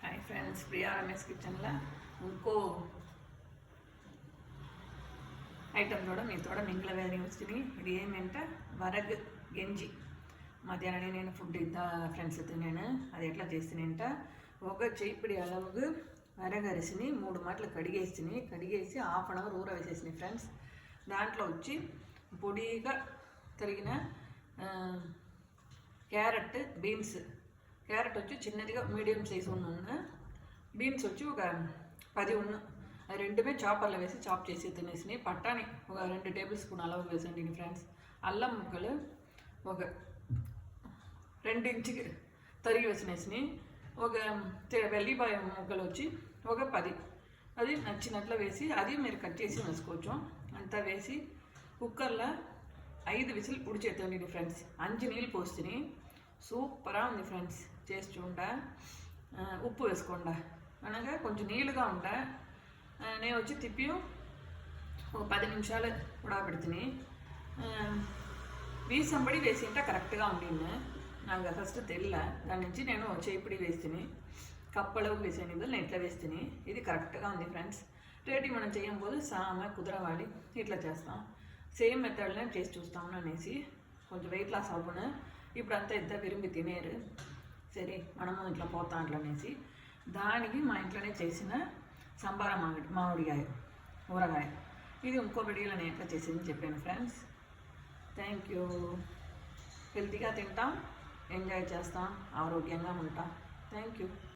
Hi friends, Priya Ramesh కిచెన్లో ఇంకో item కూడా మీతో మింగిల వేరే వచ్చినాయి. ఇది ఏమంటే వరగ్ గెంజి. మధ్యాహ్నం నేను ఫుడ్ ఇద్దా ఫ్రెండ్స్ తిన్నాను. అది ఎట్లా చేసినంట ఒక చేపిడి అలవుగు వరగరిసిని 3 మాటలు కడిగేసి హాఫ్ అన్ అవర్ ఊర వేసేసినాయి ఫ్రెండ్స్. దాంట్లో వచ్చి పొడిగా తరిగిన క్యారెట్, బీన్స్. క్యారెట్ వచ్చి చిన్నదిగా మీడియం సైజు ఉన్న, బీన్స్ వచ్చి ఒక 10 ఉన్న. అది రెండుమే చాపర్లో వేసి చాప్ చేసి తినేసినాయి. పట్టాని ఒక 2 టేబుల్ స్పూన్ అలవ వేసండి ఫ్రెండ్స్. అల్లం ముక్కలు ఒక 2 ఇంచుకి తరిగి వేసినేసినాయి. ఒక వెల్లిపాయ ముక్కలు వచ్చి ఒక 10, అది నచ్చినట్లు వేసి అది మీరు కట్ చేసి వేసుకోవచ్చు. అంతా వేసి కుక్కర్లో 5 విజిల్ ఉడిచేతండి ఫ్రెండ్స్. 5 నీళ్ళు పోస్తుంది. సూపర్గా ఉంది ఫ్రెండ్స్. చేసి చూడ. ఉప్పు వేసుకోండా అనగా కొంచెం నీళ్ళుగా ఉండ. నేను వచ్చి తిప్పి ఒక 10 నిమిషాలు ఉడకబెడుతుంది. వీసంబడి వేసి ఉంటే కరెక్ట్గా ఉండింది. నాకు ఫస్ట్ తెల్ల దాని నుంచి నేను చేపిడి వేస్తుంది. కప్పళవు వేసాను, నేను ఇట్లా వేస్తుంది. ఇది కరెక్ట్గా ఉంది ఫ్రెండ్స్. రేటు మనం చేయకపోతే సామె కుదరవాలి ఇట్లా చేస్తాం. సేమ్ మెథడ్లో చేసి చూస్తాము అనేసి కొంచెం వెయిట్ లాస్ అవ్వను. ఇప్పుడు అంతా ఎంత విరిగి తినేరు. సరే మనము ఇట్లా పోతాం అట్లా అనేసి దానికి మా ఇంట్లోనే చేసిన సంబార మామిడికాయ ఊరగాయ. ఇది ఇంకో వీడియోలో నేను ఎట్లా చేసిందని చెప్పాను ఫ్రెండ్స్. Thank you. హెల్తీగా తింటాం, ఎంజాయ్ చేస్తాం, ఆరోగ్యంగా ఉంటాం. Thank you.